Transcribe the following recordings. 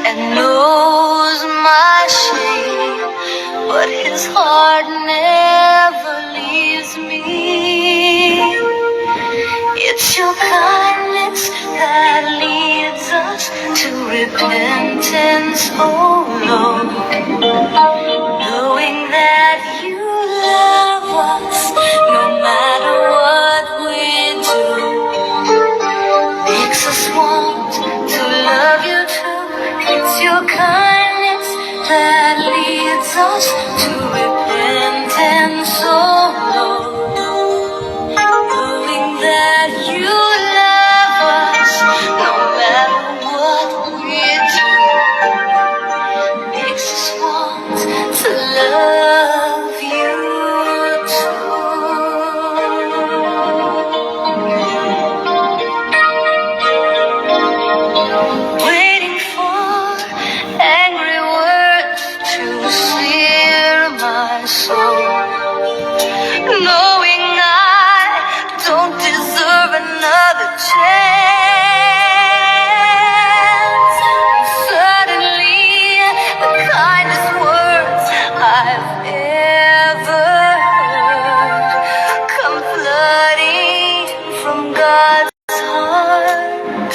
and knows my shame, but his heart never leaves me. It's your kindness that leads us to repentance, oh Lord. Knowing that you love us no matter what we do, makes us want to love you too. It's your kindness that leads us to repentance, oh Lord. Knowing that you love us no matter what we do, makes us want to love you too. Waiting for angry words to sear my soul, knowing I don't deserve another chance. Suddenly, the kindest words I've ever heard come flooding from God's heart.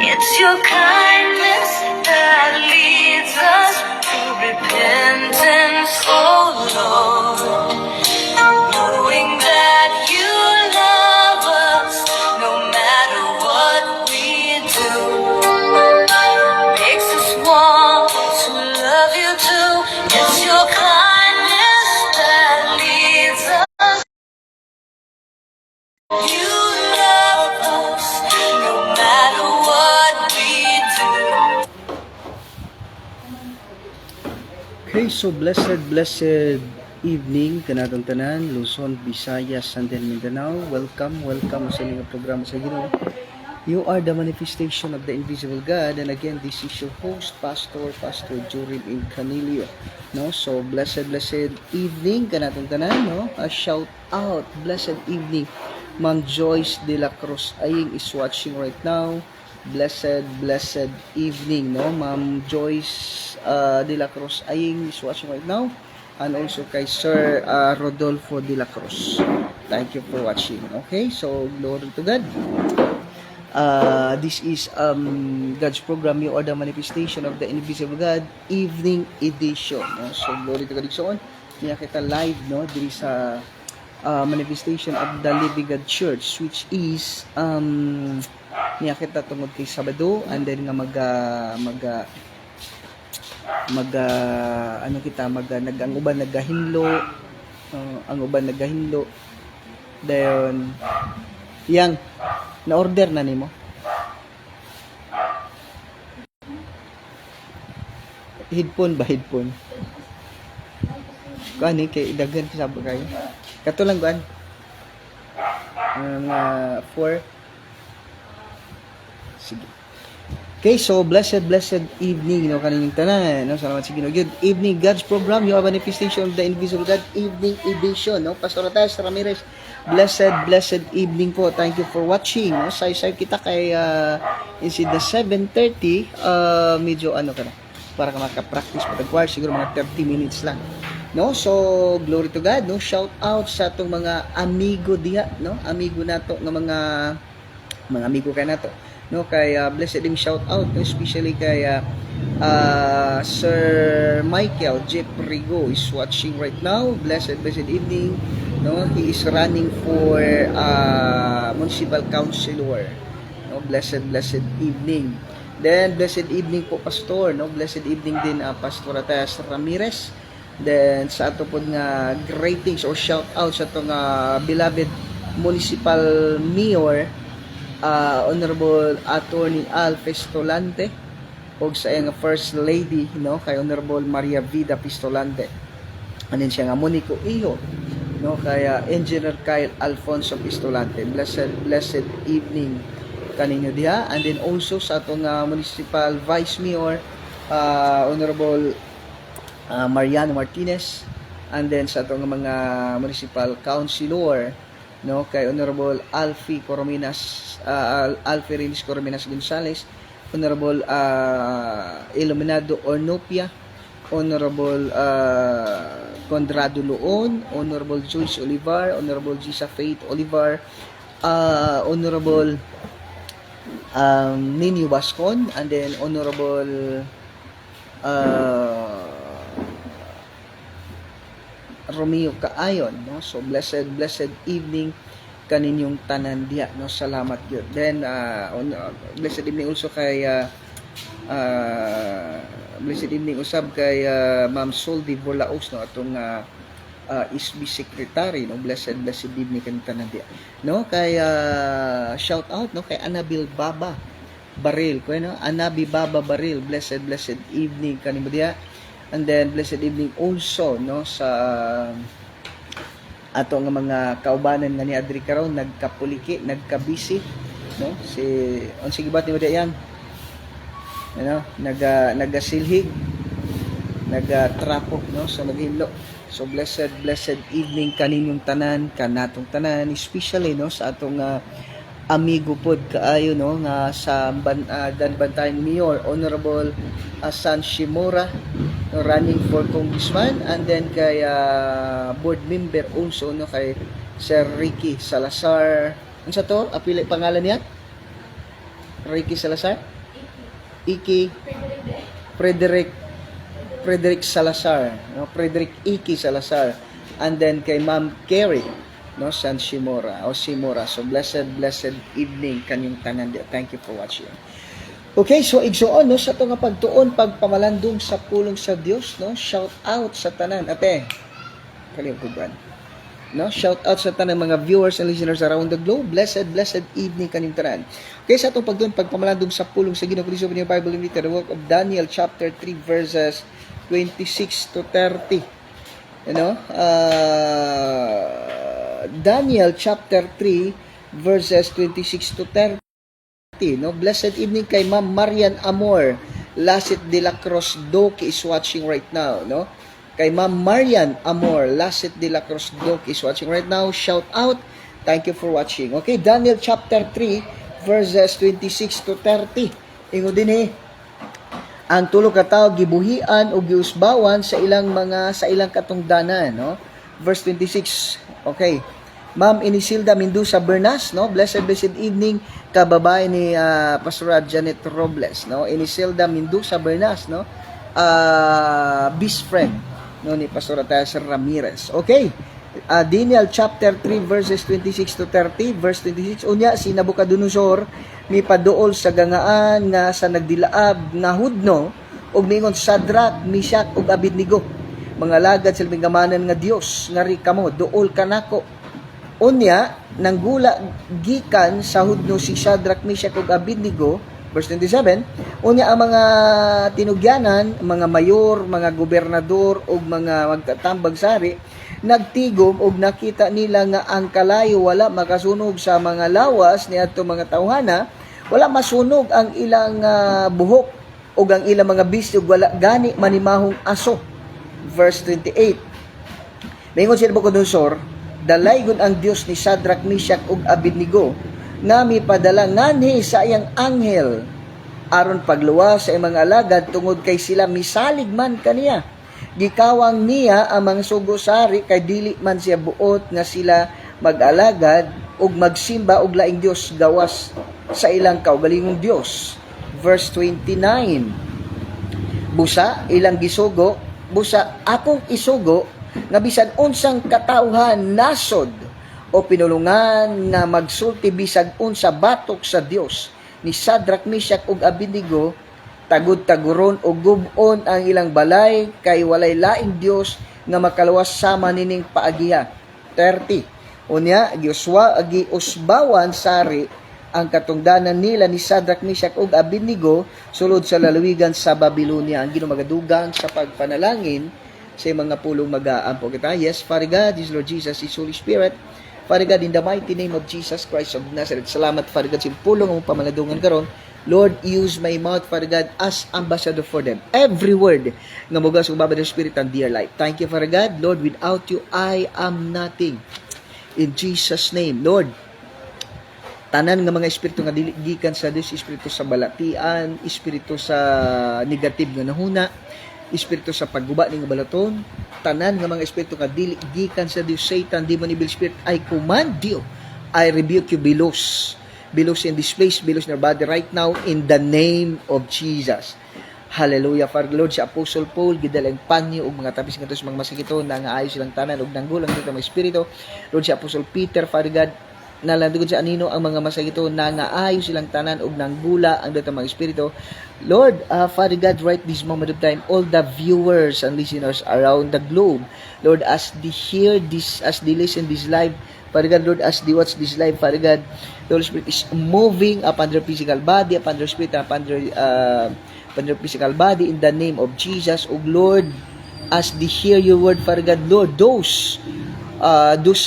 It's your kindness that leads us to repentance, oh Lord. Knowing that you love us no matter what we do, makes us want to love you too. It's your kindness that leads us. You love us no matter what we do. Okay, so blessed evening kanatong tanan, Luzon, Visayas, and then Mindanao. Welcome sa inyong programa sa Ginoo. You are the manifestation of the invisible God, and again, this is your host, Pastor Jorin Incanilio. No, so blessed evening kanatong tanan, no. A shout out, blessed evening. Ma'am Joyce de la Cruz Aying is watching right now. Blessed evening, no. Ma'am Joyce de la Cruz Aying is watching right now, and also kay Sir Rodolfo de la Cruz. Thank you for watching. Okay, so glory to God. This is God's program, You Are the Manifestation of the Invisible God, evening edition, no? So glory to God. So niya kita live, no, diri sa manifestation of the Living God Church, which is niya kita tungod kay Sabado, and then nga ang uban nagahinlo, ang uban nagahinlo dayon yang na order na nimo headphone kani kay daghan sa bagay kato lang kuan mga 4. Sige. Okay, so blessed evening, no, kanilang tanan, no, salamat sa Ginoo. Good evening, God's program, You Are Manifestation of the Invisible God, evening edition, no, Pastor Tess Ramirez. Blessed evening po. Thank you for watching, no. Say kita kay instead na 7:30, medyo ano ka na, para ka maka-practice pag-choir, siguro mga 30 minutes lang. No, so glory to God, no. Shout out sa atong mga amigo diha, no, amigo nato nga mga amigo kay nato, no, kay blessed dim shout out, no, especially kay Sir Michael Jeff Rigo is watching right now. Blessed evening, no. He is running for municipal councilor, no. Blessed evening. Then blessed evening po Pastor, no. Blessed evening din Pastor Tess Ramirez. Then sa ato pod nga greetings or shout out sa atong beloved municipal mayor, Honorable Attorney Al Pistolante, o sa iyang first lady, no, kay Honorable Maria Vida Pistolante. Anin siya nga Monico Iho, no, kay Engineer Kyle Alfonso Pistolante. Blessed evening kaninyo diha. And then also sa atong municipal vice mayor, Honorable Mariano Martinez, and then sa atong mga municipal councilor, no, kay Honorable Alfie Reyes Corominas Gonzales, Honorable Iluminado Ornopia, Honorable Condrado Loon, Honorable Joyce Olivar, Honorable Gisa Faith Olivar, Honorable Nini Bascon, and then Honorable Romeo Kaayon, no? So blessed evening kaninyong tanan diya, no? Salamat gyud. Then blessed evening also kay blessed evening usab kay Ma'am Soldi Bolaos, no, atong SB secretary, no. Blessed evening kaninyong tanan diya, no? Kay shout out, no, kay Anabil Baba Baril, ko no, Anabi Baba Baril, blessed evening kanimo diya. And then blessed evening also, no, sa ato nga mga kaubanan nga ni adri karon, nagkapuliki, nagkabisi, no, si sige bat nimo diyan, ano, nagasilhig, nagatrapo, no, sa naghimlo. So blessed evening kaninyong tanan, kanatong tanan, especially, no, sa atong amigo pod kaayo, no, nga sa Danbantayan Mayor Honorable San Shimura, no, running for congressman, and then kay board member also, no, kay Sir Ricky Salazar. Ano sa to? Apili pangalan niya? Ricky Salazar? Iki Frederick Salazar, no, Frederick Iki Salazar, and then kay Ma'am Carrie, no, San Shimura o Simura. So blessed evening kanyang tanan. Thank you for watching. Okay, so igsuon, no, sa to nga pagtuon pagpamalandong sa pulong sa Dios, no. Shout out sa tanan, ate. Kalimpugan. No, shout out sa tanan mga viewers and listeners around the globe. Blessed evening kanyang tanan. Okay, sa atong pagtuon pagpamalandong sa pulong sa Ginoo Kristo in your Bible, in the book of Daniel chapter 3 verses 26 to 30. You know, Daniel chapter 3 verses 26 to 30, no. Blessed evening kay Ma'am Marian Amor Lasit de la Cruz Doki is watching right now, no. Kay Ma'am Marian Amor Lasit de la Cruz Doki is watching right now. Shout out, thank you for watching. Okay, Daniel chapter 3 verses 26 to 30. Ingo din ang tulo ka tawo gibuhian o giusbawan sa ilang katungdanan, no. Verse 26. Okay. Ma'am Inisilda Mendoza Bernas, no. Blessed evening kababae ni Pastor Janet Robles, no. Inisilda Mendoza Bernas, no. Best friend, no, ni Pastor Sir Ramirez. Okay. Daniel chapter 3 verses 26 to 30. Verse 26, unya si Nabucodonosor mipaduol sa gangaan nga sa nagdilaab nga hudno ug mingon Sadrak, Mishak ug Abednego, mga lagad sa gamanan nga Dios nga kamo duol kanako. Unya nanggula gikan sa hudno si Sadrak, Mishak ug Abednego. Verse 27, unya ang mga tinugyanan, mga mayor, mga gobernador ug mga magtatambag sari nagtigom og nakita nila nga ang kalayo wala makasunog sa mga lawas niadto mga tawhana, wala masunog ang ilang buhok ug ang ilang mga bisyo wala gani manimahong aso. Verse 28, mingon si Nabucodonosor, dalaygon ang Dios ni Sadrak, Mishak ug Abednego nga mipadala nganhi sa iyang anghel aron pagluwas sa iyang mga alagad tungod kay sila misalig man kaniya. Gikawang niya ang mga sugo-sari kay dili man siya buot nga sila mag-alagad ug magsimba og laing Dios gawas sa ilang kaugalingong Dios. Verse 29, busa ilang gisugo, busa akong isugo nga bisan unsang katawhan nasod o pinulungan nga magsulti bisag unsa batok sa Dios ni Sadrak, Mishak ug Abednego, tagud-taguron o gubon ang ilang balay kay walay laing Dios nga makaluwas sama nining paagiha. 30, unya giusbawan sari ang katungdanan nila ni Sadrak, Mishak ug Abednego sulod sa lalawigan sa Babylonia. Ang Ginoo magadugang sa pagpanalangin sa mga pulong mag-aampo kita. Yes, Father God, is Lord Jesus, is Holy Spirit. Father God, in the mighty name of Jesus Christ of Nazareth, salamat, Father God, sa pulong ang pamaladungan karon. Lord, use my mouth, Father God, as ambassador for them. Every word nga mugas ug babad ng Spirit and dear life. Thank you, Father God. Lord, without you, I am nothing. In Jesus' name, Lord, tanan nga mga espiritu nga dili gikan sa Dios, espiritu sa balatian, espiritu sa negative nga nahuna, espiritu sa pagguba ning balaton, tanan nga mga espiritu nga dili gikan sa Dios, Satan, demon, evil spirit, I command you, I rebuke you, belows in this place, belows in your body right now in the name of Jesus. Hallelujah. For Lord, si Apostle Paul gidalang panyo og mga tapis ngadto sa mga masakito na nga ayos silang tanan og nanggulang dito mga espiritu. Lord, si Apostle Peter, Father God, nalandugod sa anino ang mga masakito na nga ayos silang tanan og nanggula ang dito mga espiritu. Lord, Father God, right this moment of time, all the viewers and listeners around the globe, Lord, as they hear this, as they listen this live, Father God, Lord, as they watch this live, Father God, the Holy Spirit is moving upon their physical body, upon their spirit, upon their physical body in the name of Jesus. O Lord, as they hear your word, Father God, Lord, those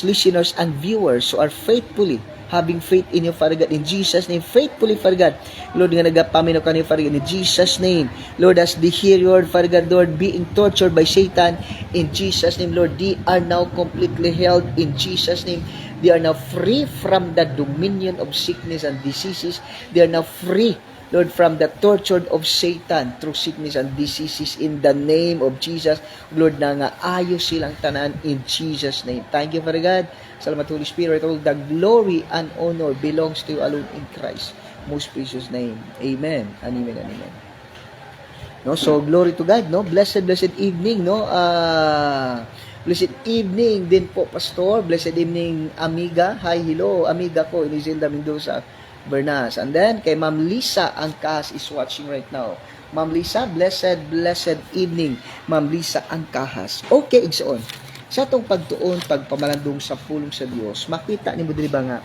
listeners and viewers who are faithfully having faith in you, Father God, in Jesus' name, faithfully, Father God, Lord, nga nagapamino ka niyo, Father God, in Jesus' name, Lord, as they hear your word, Father God, Lord, being tortured by Satan, in Jesus' name, Lord, they are now completely held in Jesus' name. They are now free from the dominion of sickness and diseases. They are now free, Lord, from the torture of Satan through sickness and diseases in the name of Jesus. Lord, na nga ayos silang tanan in Jesus' name. Thank you, Father God. Salamat, Holy Spirit. All the glory and honor belongs to you alone in Christ. Most precious name. Amen. And amen and amen. No, so glory to God, no? Blessed evening, no? Blessed evening din po, Pastor. Blessed evening, amiga. Hi, hello, amiga ko, Inizelda Mendoza Bernas. And then, kay Ma'am Lisa Angkahas is watching right now. Ma'am Lisa, blessed evening. Ma'am Lisa Angkahas. Okay, igsoon. Sa itong pagtuon, pagpamalandong sa pulong sa Dios, makita ni mo dili ba nga,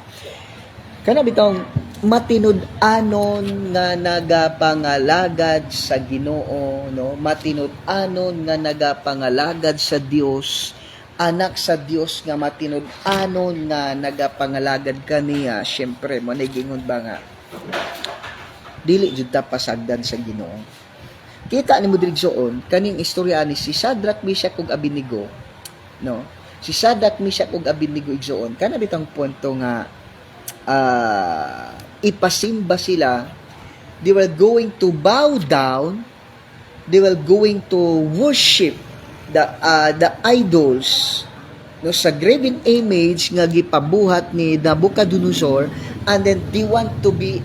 kana bitong matinud-anon nga nagapangalagad sa Ginoo, no? Matinud-anon nga nagapangalagad sa Dios, anak sa Dios nga matinud-anon nga nagapangalagad kaniya. Syempre mo nagingon ba nga dili jud ta pasagdan sa Ginoo. Kita ni mo dirigsoon kaning istorya ni si Shadrach, Meshach ug Abednego, no? Si Shadrach, Meshach ug Abednego igsoon kana bitang punto nga ipasimba sila. They were going to bow down, they were going to worship the idols, no, sa graven image nga gipabuhat ni Nabucodonosor, and then they want to be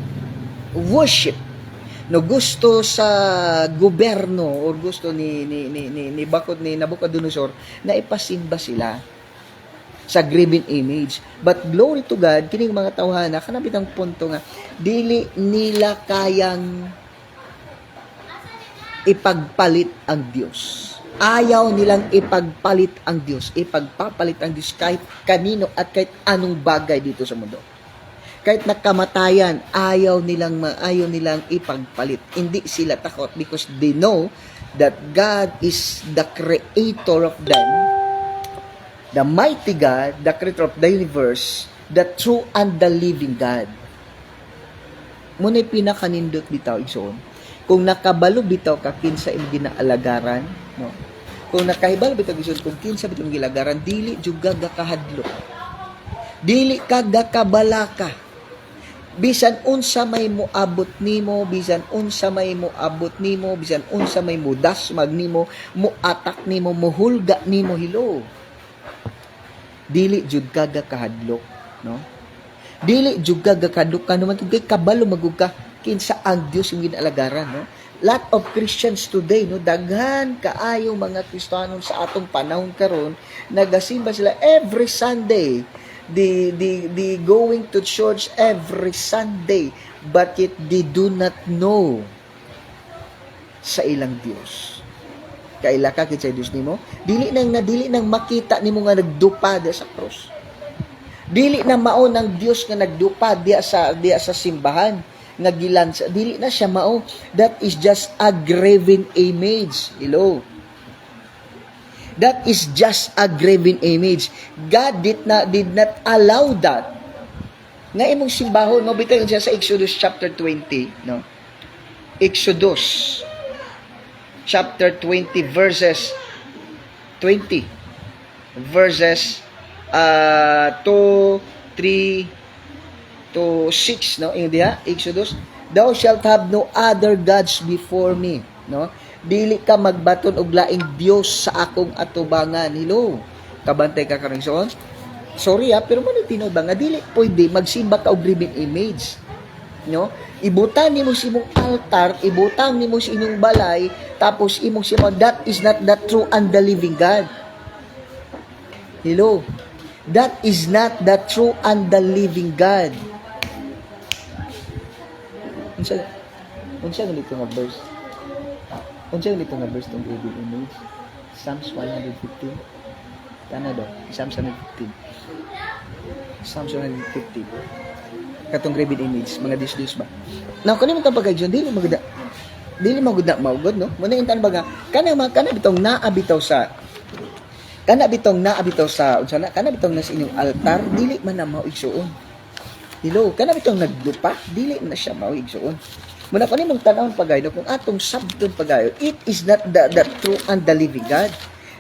worship, no, gusto sa gobyerno or gusto ni bakod ni Nabucodonosor na ipasimba sila sa graven image. But glory to God, kining mga tawhana kanabit ang punto nga dili nila kayang ipagpalit ang Dios. Ayaw nilang ipagpalit ang Dios, ipagpapalit ang Dios kahit kanino at kahit anong bagay dito sa mundo. Kahit nakamatayan, ayaw nilang ipagpalit. Hindi sila takot because they know that God is the creator of them, the mighty God, the creator of the universe, the true and the living God. Muna'y pinakanindot bitaw igsoon. Kung nakabalo bitaw ka kinsa imong ginaalagaran, no? Kung nakahibalo bitaw igsoon kung kinsa bitaw imong gilagaran, dili jud ka kahadlok. Dili ka gakabalaka. Bisan unsa may moabot nimo, bisan unsa may moabot nimo, bisan unsa may mudasmag nimo, muatak nimo, muhulga nimo, hilo. Dili jud ka gakahadlok, no? Dili jud ka gakahadlok kanuman kay kabalo magug ka kinsa ang Dios yung ginalagaran, no? Lot of Christians today, no, daghan kaayo mga Kristiyano sa atong panahon karon, nagasimba sila every Sunday. They going to church every Sunday, but yet they do not know sa ilang Dios. Kaila ka kitsa Dios nimo, dili nang makita nimo nga nagdupad sa cross. Dili na mao ng Dios nga nagdupad diya sa simbahan nga gilansa. Dili na siya mao. That is just a graven image. Hello. That is just a graven image. God did not allow that. Nga imong simbahon, no, bitaw siya sa Exodus chapter 20, no? Exodus chapter 20 verses 20 verses 2, 3, to 6, no? Ingon diha, Exodus, thou shalt have no other gods before me, no? Dili ka magbaton og laing Dios sa akong atubangan. Hello. Kabantay ka karon so. Sorry pero man tinuod ba nga dili pwede magsimba ka og graven image. No? Ibutang nimo sa imong altar, ibutang nimo sa inyong balay, tapos imong simo, that is not the true and the living God. Hello. That is not the true and the living God. Unsa ganito nga verse? Unsa ganito nga verse tong graven image? Psalms 115. Tana do, Psalms 115. Psalms 115. Katong graven image, mga Diyos ba? Now, kani mo pagkagyon, dili magud maugod, no? Muna yung tanong baga, kana bitong naabitaw sa inyong altar, dili man na mauigsuon. Hello, kana bitong naglupa, dili man na siya mauigsuon. Muna kani mong tanawon pagayon kung atong sabton pagayon, it is not the true and the living God.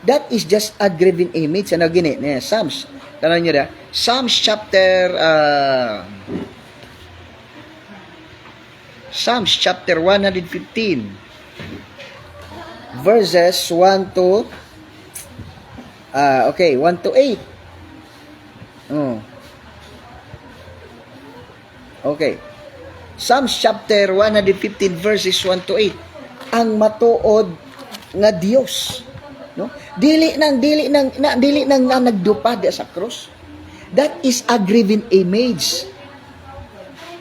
That is just a graven image. Ano gini? Psalms. Tanong nyo na. Psalms chapter 115. Verses 1 to 1 to 8. Oh. Okay. Psalms chapter 115 verses 1 to 8. Ang matuod nga Dios, no? Dili nang nagdupad sa cross. That is a graven image.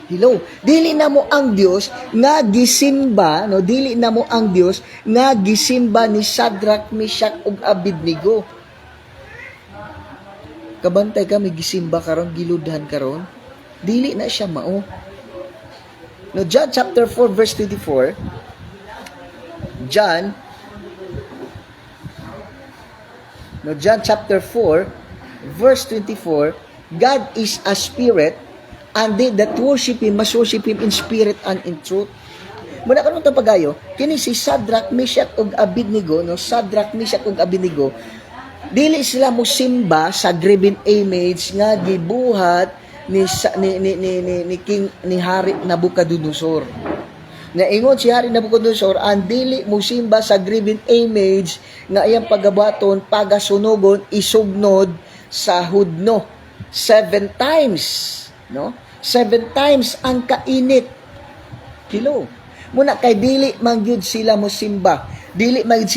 Hello, dili na mo ang Dios nga gisimba, no? Dili na mo ang Dios nga gisimba ni Shadrach, Meshach ug Abednego. Kabantay ka may gisimba karon, giludhan karon. Dili na siya mao. No, John chapter 4 verse 24. John chapter 4 verse 24, God is a spirit, and they that worship Him must worship Him in spirit and in truth. Muna karon ta pagayo, kini si Shadrach, Meshach ug Abednego, no? Shadrach, Meshach ug Abednego, dili sila mo simba sa graven image nga gibuhat ni King ni Hari Nabucodonosor. Na ingon si Hari Nabucodonosor, ang dili mo simba sa graven image nga iyang pagabaton, pagasunogon, isugnod sa hudno 7 times, no? 7 times ang kainit. Hello. Muna kay dili magyud sila mo simba. Dili magyud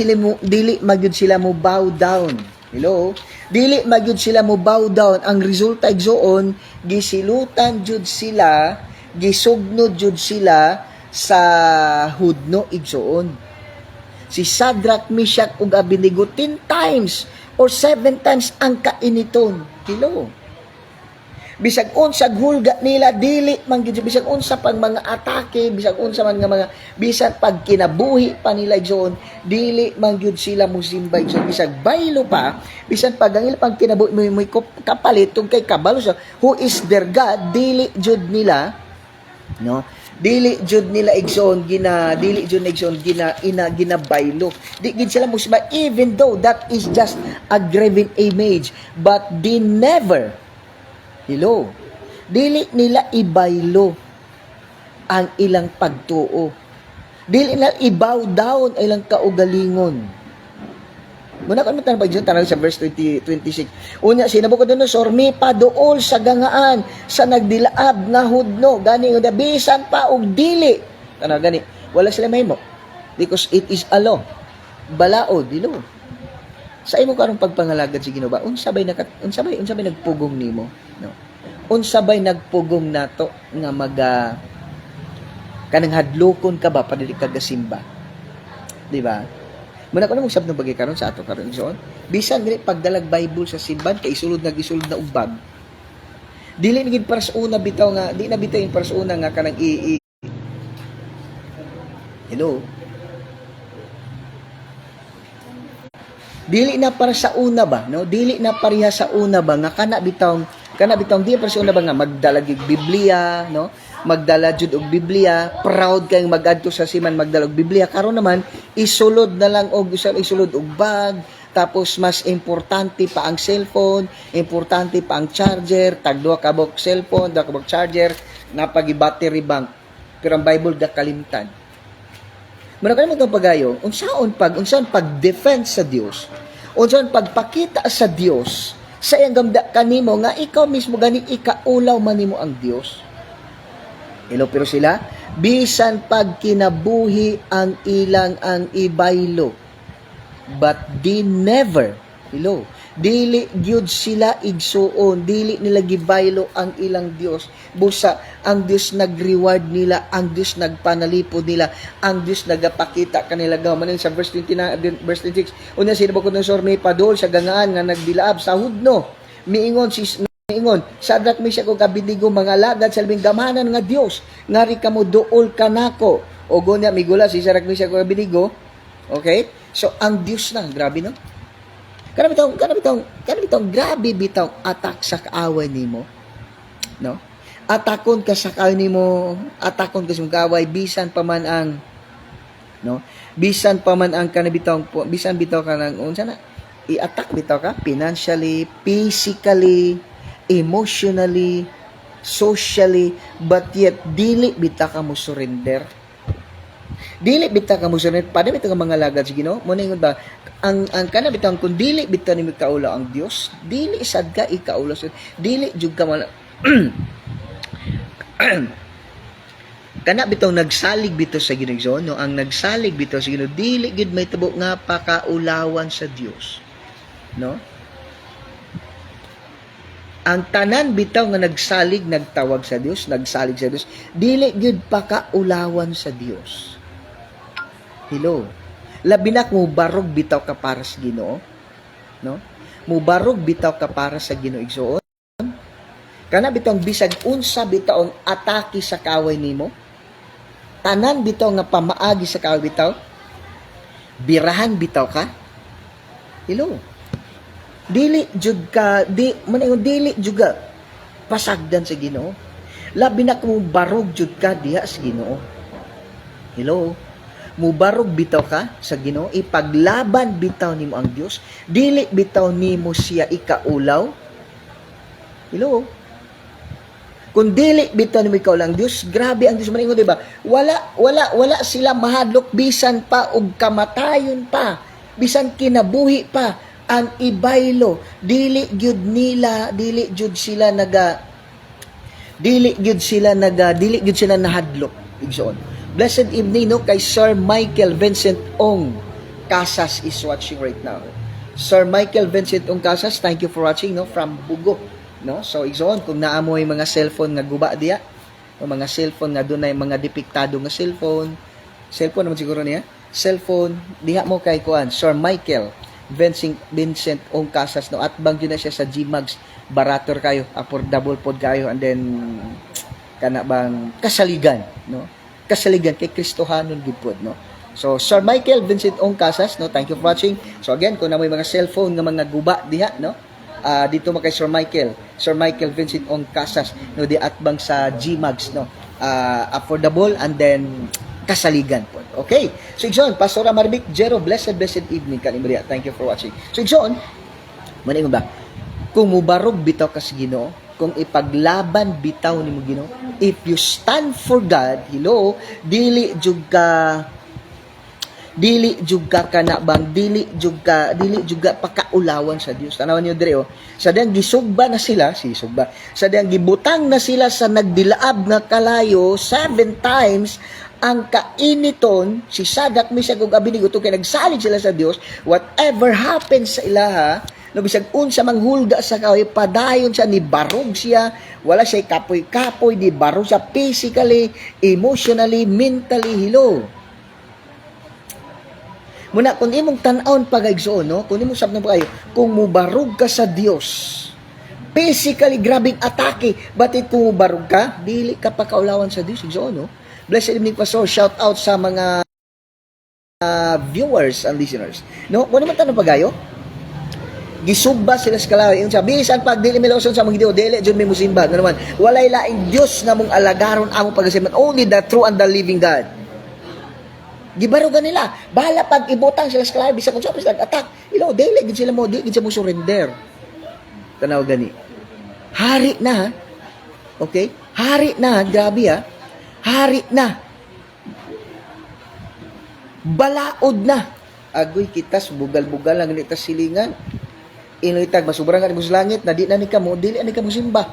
sila mo bow down. Hello. Dili magyud sila mo bow down. Ang resulta igsoon, gisilutan jud sila, gisugnod jud sila sa hudno igsoon. Si Shadrach, Meshach ug Abednego 10 times or 7 times ang kainiton. Hello. Bisag unsa hulga nila, dili man gyud, bisag unsa pang mga atake, bisag unsa man nga mga bisan pag kinabuhi pa nila igsoon, dili man gyud sila musimba igsoon. Bisag baylo pa, bisan pag ang ilang kinabuhi mo kapalit tug kay kabalo sa who is their God, dili jud nila, no? Dili jud nila igsoon ginabaylo. Di gid sila musimba, even though that is just a graven image, but they never, hello, dili nila ibaylo ang ilang pagtuo. Dili nila ibow down ang ilang kaugalingon. Muna ka naman tanong sa verse 26. Unya, si Nabucodonosor, mi paduol sa gangaan, sa nagdilaab na hudno, gani, bisan pa og dili. Ano, gani, wala sila mahimo. Because it is a law. Balaod, dilo. Sa imo karong pagpangalagad si Ginoo ba, unsabay nagpugong nimo, no? Unsabay nagpugong nato nga kanang hadlokon ka ba padili ka gasimba, di ba? Muna ko na magsab ng bagay karon sa ato karon igsoon, bisan dili pagdalag Bible sa simbahan kay isulod na ubag, dili na gid para sa una bitaw nga, di na bitaw yung para sa una nga kanang hello, dili na para sa una ba, no? Dili na pareha sa una ba nga kana bitaw di para sa una ba nga magdala gid Biblia, no? Magdala jud og Biblia, proud kayong magadto sa siman magdala og Biblia. Karon naman isulod na lang og isulod og bag, tapos mas importante pa ang cellphone, importante pa ang charger, tagduha ka bok cellphone, duha ka bok charger, napagi-battery bank. Pero ang Bible gakalimtan. Muna kalimut ang pagayo, unsaon pag-defend sa Dios, unsaon pagpakita sa Dios, sa iyang gamda kanimo nga ikaw mismo gani ikaulaw man nimo ang Dios. Hello, pero sila bisan pag kinabuhi ang ilang ang ibaylo, but they never, hello, dili gyud sila igsuon, dili nila gibaylo ang ilang Dios. Busa ang Dios nag-reward nila, ang Dios nagpanalipod nila, ang Dios nagapakita kanila gawman sa verse 29, verse 26. Unya sila ba kun may padol sa gangaan nga nagdilaab sa hudno. Miingon Sadrak, Meshach ug Abednego, mga lagad sa labing gamanan nga Dios, ngari kamo duol kanako. O gonya migula si Sadrak, Meshach ug Abednego. Okay? So ang Dios na, grabe no? Kanang bitong grabe bitong attack sa kaaway nimo. No? Atakon ka sa kaaway nimo, atakon ka sa kaaway bisan pa man ang bisan bitaw ka nang unsa na i-attack bitaw ka financially, physically, emotionally, socially, but yet dili bitaw ka mo surrender. Dili bitaw ka mo surrender. Pada bitaw ka mga lagad sa Ginoo. Mo ningon ba ang kana bitaw kung dili bitaw nimo kaulaw ang Dios, dili sad ka ikaulaw, dili jud ka man kana bitaw nagsalig bitaw sa Ginoo, no? Ang nagsalig bitaw sa Ginoo dili gid may tabo nga pakaulawan sa Dios, no? Ang tanan bitaw nga nagsalig, nagtawag sa Dios, nagsalig sa Dios, dili gid pakaulawan sa Dios. Hello. Labi na kung barog bitaw ka para sa Ginoo, no? Mubarog bitaw ka para sa Ginoo igsoon. Kana bitaw bisag unsa bitaw ang atake sa kaaway nimo, tanan bitaw nga pamaagi sa kaaway bitaw, birahan bitaw ka. Hello. Dili jud ka dili juga pasagdan sa Ginoo. Labi na kung barog jud ka diha sa Ginoo. Hello. Mubarog bitaw ka sa Ginoo, ipaglaban bitaw nimo ang Dios, dili bitaw nimo siya ikaulaw. Hello. Kung dili bitaw nimo ikaulaw ang Dios, grabe ang Dios man ingon, di ba? Wala sila mahadlok bisan pa og kamatayon pa, bisan kinabuhi pa ang ibaylo, dili gyud sila nahadlok igsoon. Blessed evening no kay Sir Michael Vincent Ong Casas is watching right now. Sir Michael Vincent Ong Casas, thank you for watching no from Bugo, no? So igsoon kung naamoy mga cellphone nga guba diya, o mga cellphone nga dunay mga depektado nga cellphone naman siguro niya, cellphone diha mo kay kuan Sir Michael Vincent Ong Casas no, at bangyo na siya sa Gmags, barator kayo, affordable pod kayo, and then kana bang kasaligan no, kasaligan kay Kristohanon gid pod no. So Sir Michael Vincent Ong Casas no, thank you for watching. So again, kung na may mga cellphone nga mga guba diha no, dito mo kay Sir Michael Vincent Ong Casas no, di atbang sa Gmags no, affordable and then kasaligan po. Okay. So igsoon, Pastor Marvic Jero, blessed evening kanimriya. Thank you for watching. So igsoon, maningon ba? Kung mubarog bitaw ka sa Ginoo, kung ipaglaban bitaw nimo Ginoo, if you stand for God, hello, dili jud ka kana bang dili jud ka pakaulawan sa Dios. Tanawan niyo dire oh. Sa diyang gisugba na sila, sa diyang gibutang na sila sa nagdilaab nga kalayo 7 times ang kainiton si Sadrak, Meshach ug Abednego to kay nagsalig sila sa Dios. Whatever happens sa ilaha, no bisag unsa manghulga sa kahoy, padayon siya, ni barog siya, wala siya kapoy-kapoy, di barog siya physically, emotionally, mentally, hello. Muna, kung imong tan-aon pag-igsoon, no? Kung imong sabno pa kayo, kung mubarog ka sa Dios, physically, grabing atake, batit kung mubarog ka, dili ka pa kaulawan sa Dios, igsoon, no? Blessed evening, Pastor. Shout out sa mga viewers and listeners. No, kung naman tanong pagayo, gisugba sila sa kalaway. Yung sabi, bisan pag dili miloson sa mga Ginoo, dili jud mi musimba. Ano naman, walay laing Dios nga mong alagaron amo pagasimban, only the true and the living God. Gibarugan nila. Bahala pag ibutang sila sa kalabi, sa kung saan sila attack. Dili gid sila mo, di gid sila mo surrender. Tanaw gani. Hari na, ha? Okay? Hari na, grabe ha. Hari na. Balaod na. Agoy kitas, bugal-bugal lang ganit silingan. Inuitag, masubra nga sa langit, na di na ni kamo, dili na ni kamo simba.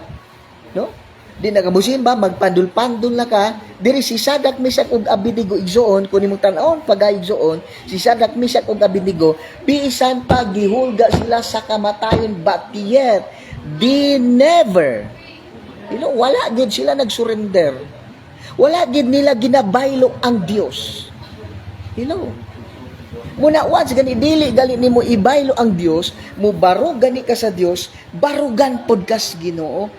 No? Di na kamo simba, magpandul-pandul na ka. Diri si Sadak, Misak, ug Abednego igsoon, kung imong tan-awon pag-igsoon, si Sadak, Misak, ug Abednego, bisan pa gihulga sila sa kamatayon, but yet, they never, wala gid sila nagsurrender. Wala gid nila ginabaylo ang Dios. Muna once gani dili gali nimo ibaylo ang Dios, mo barog gani ka sa Dios, barugan pod kas Ginoo.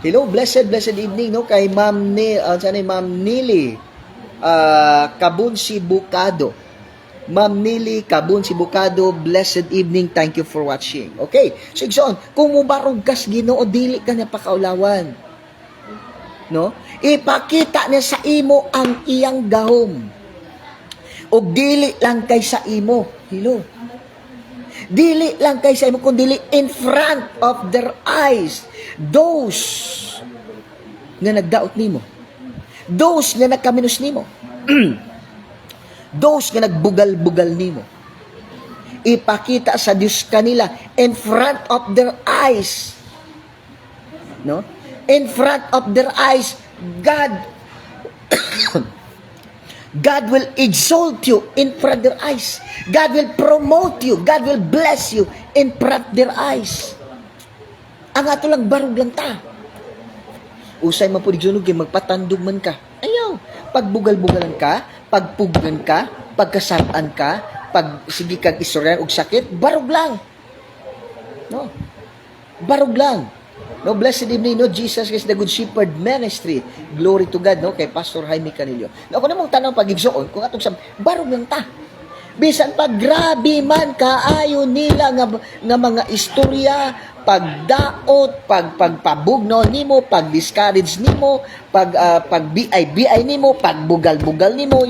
Blessed evening no kay Ma'am Nili Kabunsi Bukado. Ma'am Nili Kabunsi Bukado, blessed evening. Thank you for watching. Okay, so igsoon, kung mubarog kas Ginoo, dili ka niya pakaulawan. No? Ipakita niya sa imo ang iyang gahom. O dili lang kay sa imo. Dili lang kay sa imo, kundi in front of their eyes. Those nga nagdaot nimo. Those nga nagkaminos nimo. Those nga nagbugal-bugal nimo. Ipakita sa Dios kanila in front of their eyes. No? In front of their eyes, God will exalt you in front of their eyes. God will promote you. God will bless you in front of their eyes. Ang ato lang barog lang ta. Usay man po di magpatandog man ka. Ayaw. Pagbugal-bugalan ka, pagpugan ka, pagkasaan ka, pag sige kag istoryan og sakit, barog lang. No? Barog lang. No, blessed evening, no, Jesus is the Good Shepherd Ministry. Glory to God, no, kay Pastor Jaime Canillo. No, ako namang tanong pag-igsoon, kung atong barog lang ta. Bisan pag grabe man kaayo nila nga mga istorya, pagdaot, pagpabugno nimo, pag-discourage nimo, pag BI nimo, pagbugal-bugal nimo,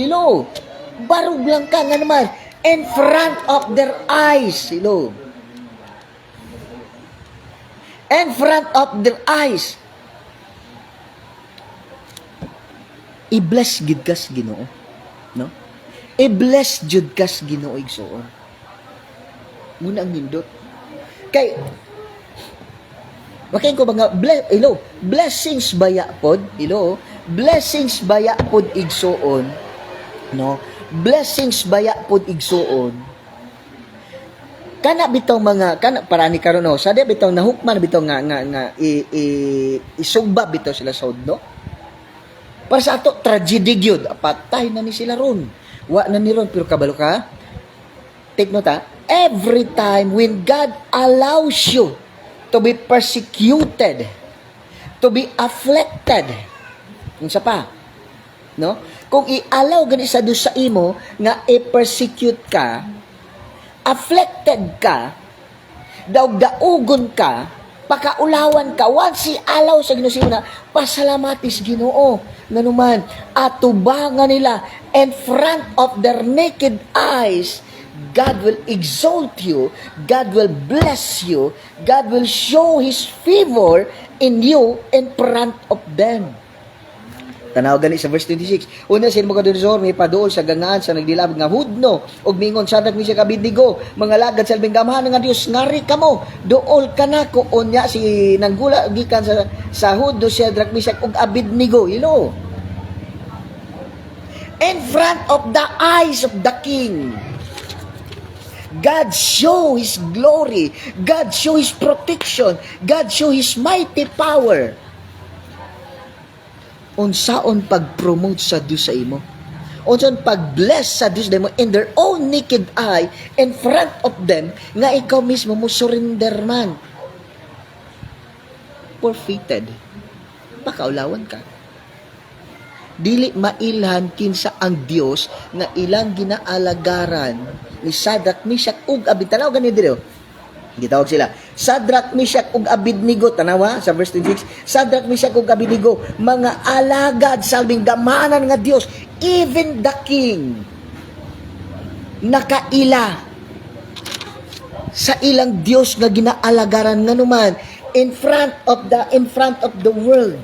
barog lang ka nga naman in front of their eyes, in front of their eyes. I-bless gid kas Ginoo, no? I-bless jud kas Ginoo igsoon. Muna ang nindot. Kay ko mga blessings baya pod, blessings baya pod igsoon, no? Blessings baya pod igsoon. Kana bitaw mga parani karon no, sada bitaw nahukman bitaw nga isugba bitaw sila sa no? Para sa ato tragedy gyud, patay na ni sila ron. Wa na ni ron pero kabalo ka. Take note ha, every time when God allows you to be persecuted, to be afflicted, unsa pa? No? Kung i-allow gani sa Dios sa imo nga i-persecute ka, afflicted ka, daog-daugon ka, pakaulawan ka, once i-allow sa Ginoo na pasalamatis Ginoo, nanuman, atubangan nila in front of their naked eyes, God will exalt you, God will bless you, God will show His favor in you in front of them. Tanaw gani sa verse 26. Una sin mga Nabucodonosor may paduol sa gangaan sa nagdilab nga hudno ug mingon Sadak Misak Abednego, mga lagad sa labing gamahan nga Dios, ngari kamo, duol kanako unya si nanggula gikan sa hudno Sadak Misak ug Abednego, in front of the eyes of the king. God show His glory, God show His protection, God show His mighty power. Unsaon pag-promote sa Dios sa imo, unsaon pag-bless sa Dios demo in their own naked eye in front of them, nga ikaw mismo mo surrender man, forfeited, pakaulawan ka. Dili mailhan kinsa ang Dios nga ilang ginaalagaran ni Sadak, Misak ug Abednego. Tanaw gani diri, gitawag sila Sadrak, Meshach, ug Abednego, tanawa sa verse 26, Sadrak, Meshach, ug Abednego, mga alagad sa albing gamanan nga Dios, even the king, nakaila sa ilang Dios nga ginaalagaran nga numan in front of the world.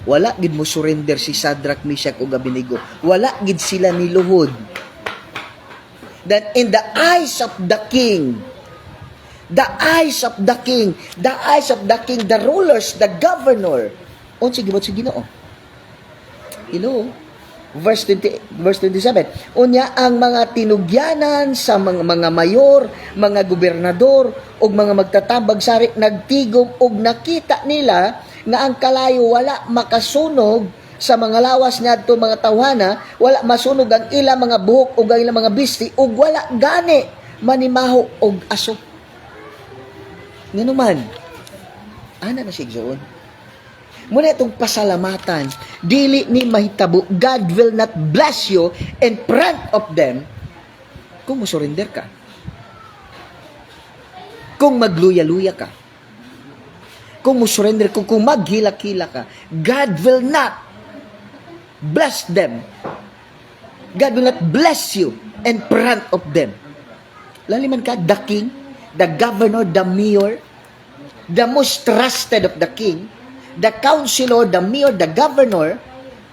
Wala gid mo surrender si Sadrak, Meshach, ug Abednego. Wala gid sila niluhod. That in the eyes of the king, the rulers, the governor, unsa gibot si Ginoo? Hello. Verse 27. Unya ang mga tinugyanan sa mga mayor, mga gobernador ug mga magtatambag sari nagtigom ug nakita nila nga ang kalayo wala makasunog sa mga lawas ngadto mga tawhana, wala masunog ang ilang mga buhok ug ang ilang mga bisti ug wala gani manimaho og aso. Nganuman, ana na siya igsoon. Muna itong pasalamatan, dili ni mahitabo, God will not bless you in front of them kung musurrender ka. Kung magluya-luya ka. Kung musurrender, kung maghila-hila ka. God will not bless them. God will not bless you in front of them. Laliman ka, the king, the governor, the mayor, the most trusted of the king, the counselor, the mayor, the governor,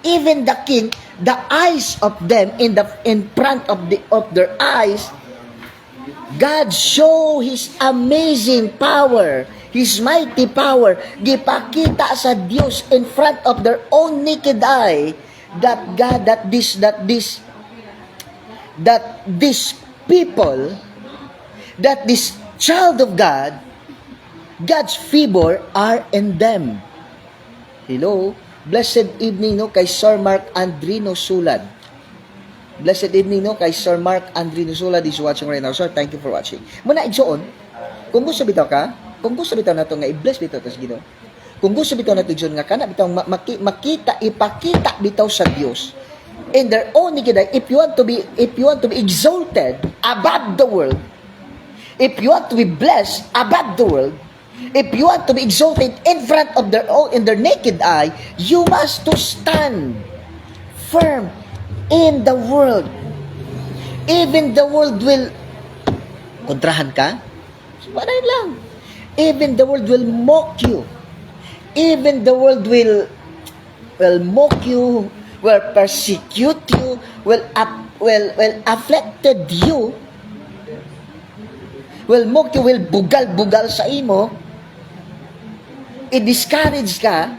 even the king, the eyes of them in front of their eyes, God show His amazing power, His mighty power. Gipakita sa Dios in front of their own naked eye that God, that this people, that this child of God, God's favor are in them. Hello, blessed evening no kay Sir Mark Andrino Sulad. Blessed evening no kay Sir Mark Andrino Sulad is watching right now. Sir, thank you for watching. Muna igsoon, kung gusto bitaw ka, kung gusto bitaw nato nga i-bless bitaw tas Ginoo. Kung gusto bitaw nato igsoon nga kana bitaw ipakita bitaw sa Dios in their own naked eye. If you want to be exalted above the world, if you want to be blessed above the world, if you want to be exalted in front of in their naked eye, you must to stand firm in the world. Even the world will kontrahan ka. Panay lang. Even the world will mock you. Even the world will mock you, will persecute you, will afflicted you, will mock you, will bugal-bugal sa imo, i-discourage ka,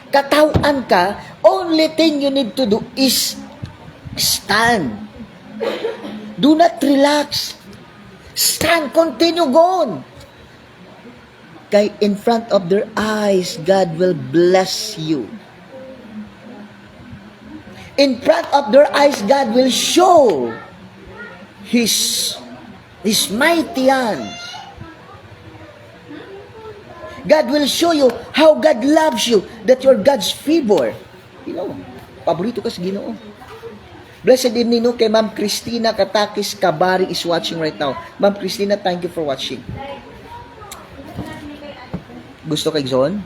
katawan ka, only thing you need to do is stand. Do not relax. Stand, continue going. Kay in front of their eyes, God will bless you. In front of their eyes, God will show His mighty hands. God will show you how God loves you, that you're God's favor. You know, paborito ka sa Ginoo. Blessed evening no kay Ma'am Christina Katakis Kabari is watching right now. Ma'am Christina, thank you for watching. Gusto kay Zon?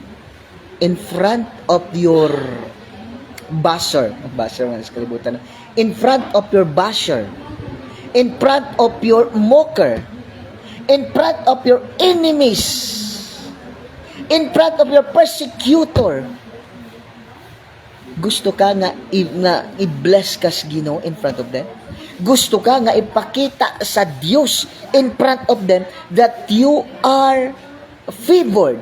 In front of your basher man, kalibutan na. In front of your basher, in front of your mocker, in front of your enemies, in front of your persecutor, gusto ka nga i-bless ka sa Ginoo in front of them? Gusto ka nga ipakita sa Dios in front of them that you are favored?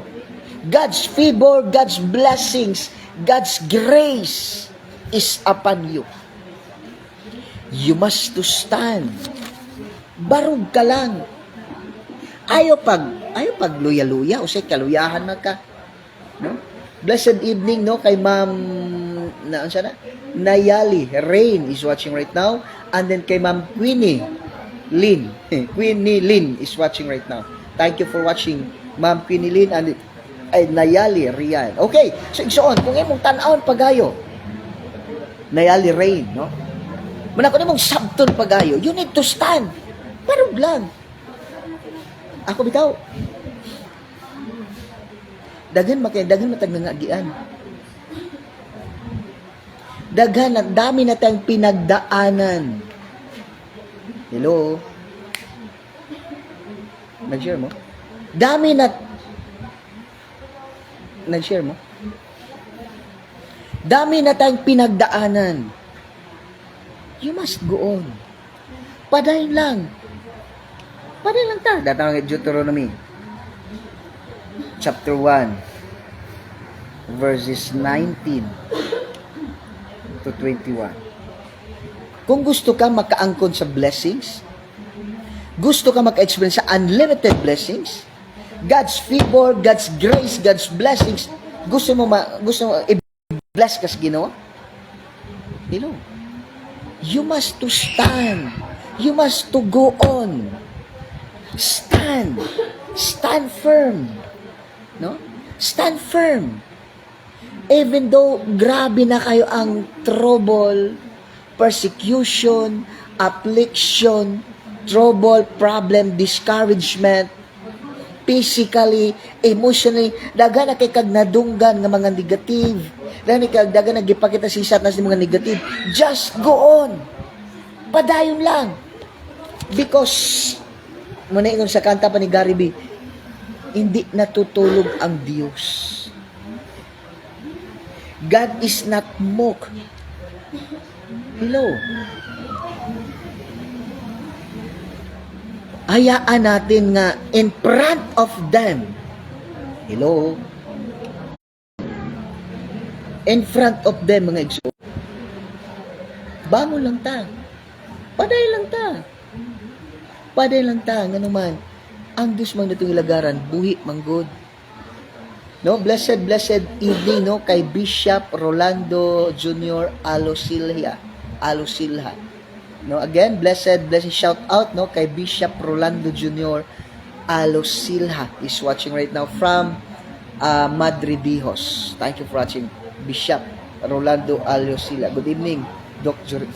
God's favor, God's blessings, God's grace is upon you. You must to stand. Barug ka lang. Ayaw pag luya-luya o say kaluyahan na ka. No? Blessed evening no kay Ma'am Nayali Rain is watching right now, and then kay Ma'am Queenie Lynn is watching right now. Thank you for watching Ma'am Queenie Lynn and Nayali Rian. Okay, so igsoon kung imong tan-awon pagayo Nayali Rain, no? Muna ko nimong sabton pagayo, you need to stand. Barug lang. Ako bitaw, Daghan matag nangagian. Daghan at dami na tayong pinagdaanan. Hello? Nag-share mo? Dami na... Nag-share mo? Dami na tayong pinagdaanan. You must go on. Padayon lang. Padayon lang ta. Datang Deuteronomy. Chapter 1. Verses 19 to 21. Kung gusto ka makaangkon sa blessings, gusto ka maka-experience sa unlimited blessings, God's favor, God's grace, God's blessings, gusto mo i-bless ka sa Ginoo? You know, you must to stand. You must to go on. Stand. Stand firm. No? Stand firm. Even though grabe na kayo ang trouble, persecution, affliction, trouble, problem, discouragement, physically, emotionally, daga na kay kag nadunggan nga mga negative, daga na gipakita si isat na si mga negative, just go on. Padayon lang. Because, muna ingon sa kanta pa ni Gary B, hindi natutulog ang Diyos. God is not mocked. Hello. Hayaan natin nga in front of them. Hello. In front of them, mga igso. Bangon lang ta. Paday lang ta. Paday lang ta. Nga naman, ang Diyos mang natong ilagaran, buhi manggod. No, blessed evening no kay Bishop Rolando Jr. Alosilha. No, again, blessed shout out no kay Bishop Rolando Jr. Alosilha is watching right now from Madre Dijos. Thank you for watching, Bishop Rolando Alosilha. Good evening, Doc Jurik.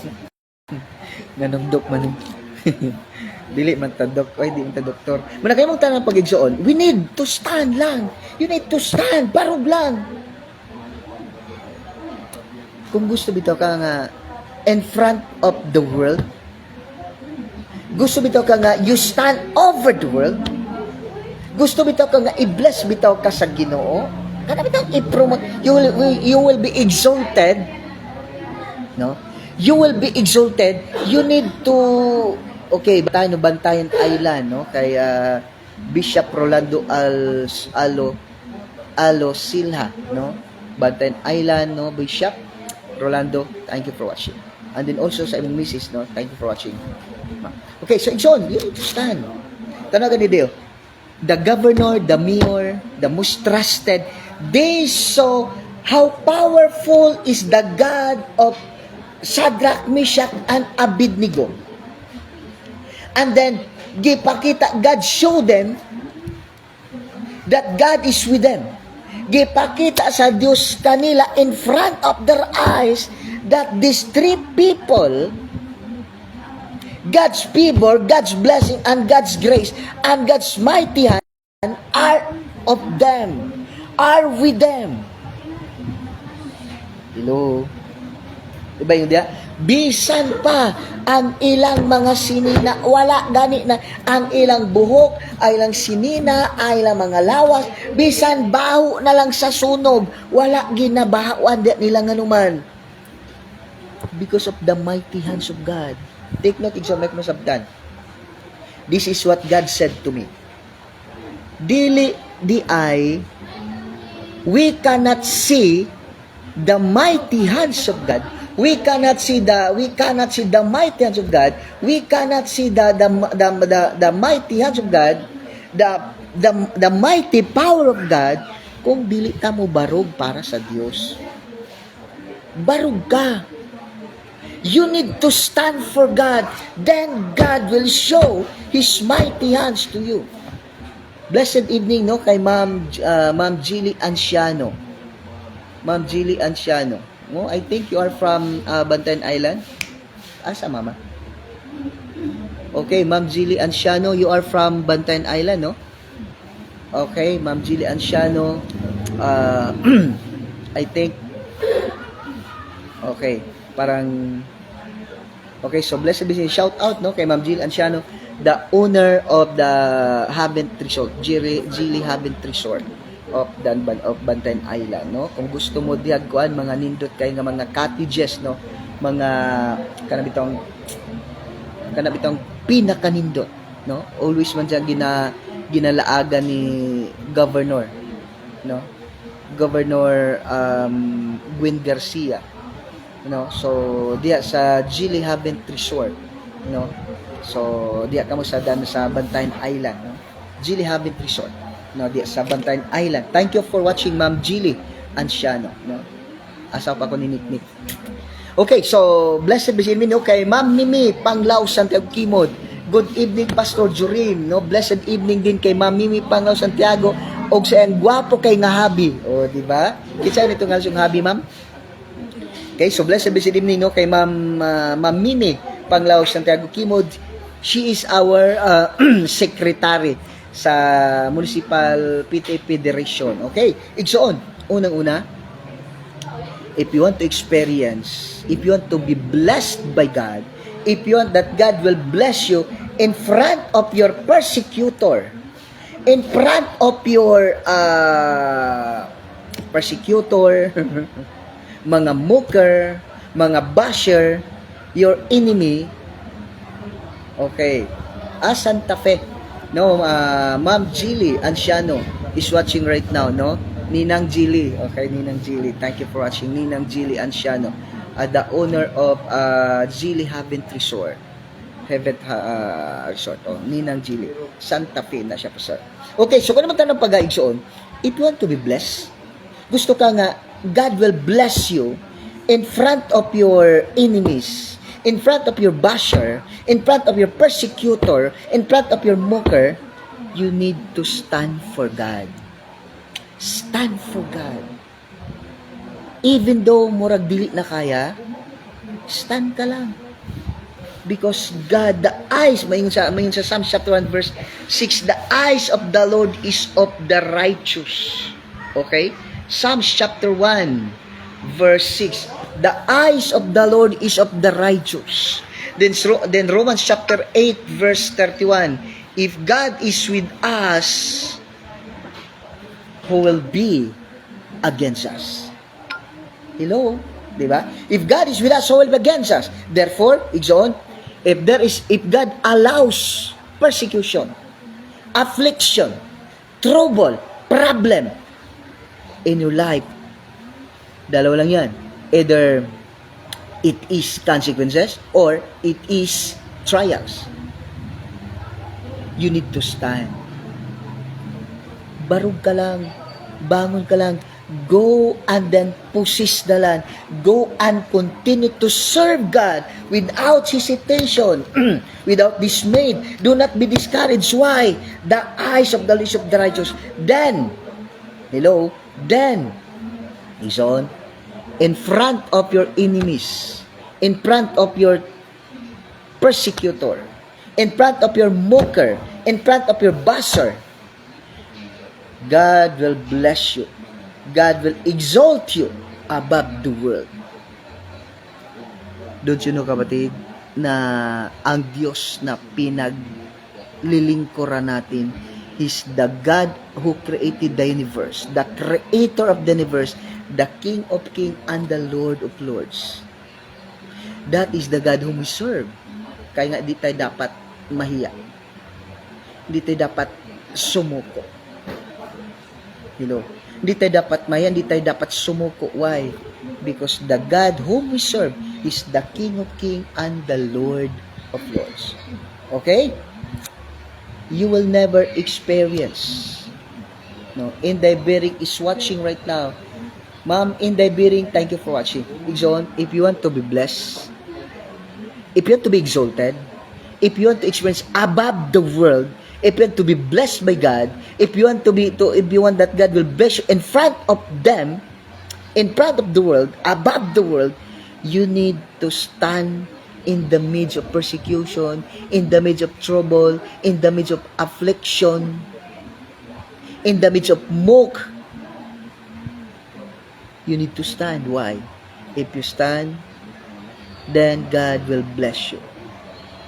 Ganong Doc man. Dili man ta Doc, ay di man ta doktor. Muna kayo mong tanang pag-igsoon, we need to stand lang. You need to stand, barog lang. Kung gusto bitaw ka nga in front of the world, gusto bitaw ka nga you stand over the world, gusto bitaw ka nga i-bless bitaw ka sa Ginoo, kana bitaw i-promote, you will be exalted, no? You will be exalted. You need to, okay, Bantayan Island, no? Kay Bishop Rolando Alosilha, no? Bantayan Island, no? Bishop Rolando, thank you for watching. And then also sa imong misis, no? Thank you for watching. Okay, so Igsoon, you need to stand. Tanaga ni Deo. The governor, the mayor, the most trusted, they saw how powerful is the God of Shadrach, Meshach, and Abednego. And then, gipakita, God showed them that God is with them. Gipakita sa Diyos kanila in front of their eyes that these three people, God's favor, God's blessing, and God's grace, and God's mighty hand are of them, are with them. Hello? Diba yun dia? Bisan pa ang ilang mga sinina, wala gani na, ang ilang buhok, ay ilang sinina, ay ilang mga lawas, bisan baho na lang sa sunog, wala ginabahaan nila nga naman. Because of the mighty hands of God. Take note, example mo sabdan. This is what God said to me. We cannot see the mighty hands of God. We cannot see the mighty hands of God. We cannot see the mighty hands of God, the mighty power of God, kung dili ta mo barog para sa Dios. Barog ka. You need to stand for God. Then God will show His mighty hands to you. Blessed evening no kay Ma'am Jilly Anciano. Ma'am Jilly Anciano. No, I think you are from Bantayan Island. Asa mama? Okay, Ma'am Jilly Anciano, you are from Bantayan Island, no? Okay, Ma'am Jilly Anciano. uh, I think, okay, parang, okay, so blessed be shout out, no, kay Ma'am Jill Anciano, the owner of the Havent Resort, Gili Havent Resort of Bantayan Island, no. Kung gusto mo diag kuan mga nindot kay nga mga cottages, no, mga kanabitong pinakanindot, no. Always man siya ginalaagan ni Governor, no. Governor Gwen Garcia, no. So diya sa Gili Havent Resort, no. So diya kamo sa Bantayan Island, no. Gili Havent Resort, no, diya sa Bantayan Island. Thank you for watching, Ma'am Gili Anciano, no. Asaw pa ko ni Nick. Okay, so blessed be me, no, kay Ma'am Mimi Panglao Santiago Kimod. Good evening, Pastor Jurim, no. Blessed evening din kay Ma'am Mimi Panglao Santiago og sa ang gwapo kay nga habi. O, di ba? Kitsa nito nga yung habi, ma'am? Okay, so blessed be evening, no, kay Ma'am Mimi Panglao Santiago Kimod. She is our secretary sa Municipal PTA Federation. Okay, igsoon, unang-una, if you want to experience, if you want to be blessed by God, if you want that God will bless you in front of your persecutor, in front of your persecutor, mga mocker, mga basher, your enemy, okay, Santa Fe, no, Ma'am Gili Anciano is watching right now, no, Ninang Gili, okay, Ninang Gili, thank you for watching, Ninang Gili Anciano, the owner of Gili Havent Resort, Ninang Gili, Santa Fe na siya po, sir. Okay, so kung naman tayo ng pag-aigsoon, if you want to be blessed, gusto ka nga, God will bless you in front of your enemies, in front of your basher, in front of your persecutor, in front of your mocker, you need to stand for God. Stand for God. Even though murag dili na kaya, stand ka lang. Because God, the eyes, mayon sa Psalm chapter 1 verse 6, the eyes of the Lord is of the righteous. Okay? Psalm chapter 1 verse 6, the eyes of the Lord is of the righteous. Then Romans chapter 8 verse 31, if God is with us, who will be against us? Hello? Diba? If God is with us, who will be against us? Therefore, igsoon, if God allows persecution, affliction, trouble, problem in your life, dalawa lang yan. Either it is consequences or it is trials. You need to stand. Barug ka lang, bangon ka lang, go and then possess the land. Go and continue to serve God without hesitation, without dismay. Do not be discouraged. Why? The eyes of the least of the righteous. Then, is on, in front of your enemies, in front of your persecutor, in front of your mocker, in front of your basher, God will bless you. God will exalt you above the world. Don't you know, kapatid, na ang Diyos na pinaglilingkuran natin is the God who created the universe, the creator of the universe, the King of kings and the Lord of lords. That is the God whom we serve. Kaya nga di tayo dapat mahiya. Di tayo dapat sumuko. Hindi tayo dapat mahiya, hindi tayo dapat sumuko. Why? Because the God whom we serve is the King of kings and the Lord of lords. Okay? You will never experience. No, Inday Bering is watching right now. Ma'am Inday Bering, thank you for watching. Exon, if you want to be blessed, if you want to be exalted, if you want to experience above the world, if you want to be blessed by God, if you want that God will bless you in front of them, in front of the world, above the world, you need to stand in the midst of persecution, in the midst of trouble, in the midst of affliction, in the midst of mock, you need to stand. Why? If you stand, then God will bless you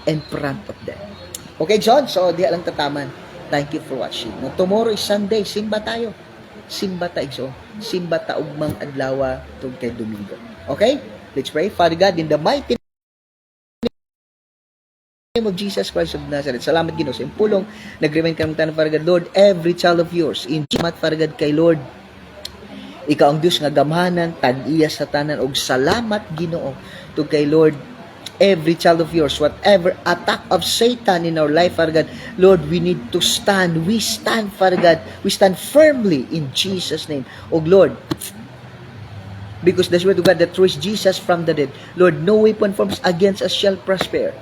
in front of them. Okay, John? So, di lang tataman. Thank you for watching. No, tomorrow is Sunday. Simba tayo. Simba tayo. So, simba taugmang adlawa tungkol kay Domingo. Okay? Let's pray. Father God, in the mighty name of Jesus Christ of Nazareth, salamat Ginoo sa impulong nag-remind kami tanan, Father God, Lord, every child of yours, in salamat, Father God, kay Lord, ikaw ang Diyos nga gamhanan, tag-iya sa tanan, og salamat Ginoo to kay Lord, every child of yours, whatever attack of Satan in our life, Father God, Lord, we need to stand. We stand, Father God. We stand firmly in Jesus' name. Og Lord, because the word of God that raised Jesus from the dead, Lord, no weapon formed against us shall prosper.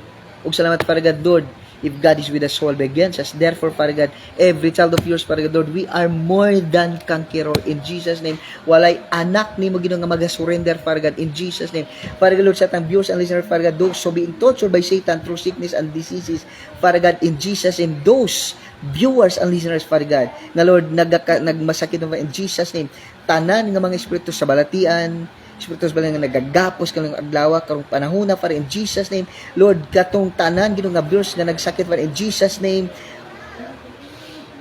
Og salamat, Father God, Lord, if God is with us, who will be against us. Therefore, Father God, every child of yours, Father God, Lord, we are more than conqueror in Jesus' name. Walay anak ni mo Ginoo nga mag-surrender, Father God, in Jesus' name. Father God, Lord, sa atang viewers and listeners, Father God, those so being tortured by Satan through sickness and diseases, Father God, in Jesus' name, those viewers and listeners, Father God, na Lord, nagmasakit na in Jesus' name, tanan nga mga espiritu sa balatian, espiritus ba nga nagagapos kanang adlaw karong panahon na para in Jesus name, Lord, katong tanan Ginoo nga viewers nga nagsakit para in Jesus name,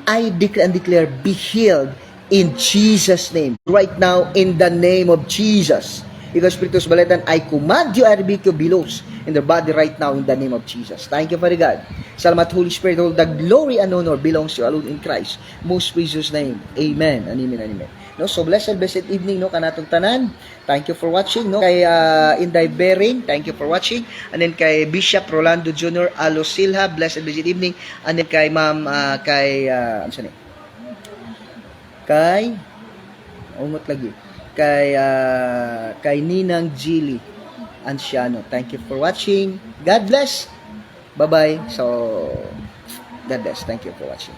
I declare and declare, be healed in Jesus name right now in the name of Jesus. Ikaw spiritus balatan, I command you, I rebuke you, be loose in their body right now in the name of Jesus. Thank you, Father God. Salamat, Holy Spirit. All the glory and honor belongs to you alone in Christ most precious name. Amen. Amen. Amen. No, so blessed evening no kanatong tanan. Thank you for watching no. Kay Inday Bering, thank you for watching. And then kay Bishop Rolando Jr. Alosilha, blessed evening. And then kay Ma'am ano siya ni? Kay umot lagi. Kay Ninang Jilly Anciano. Thank you for watching. God bless. Bye-bye. So God bless. Thank you for watching.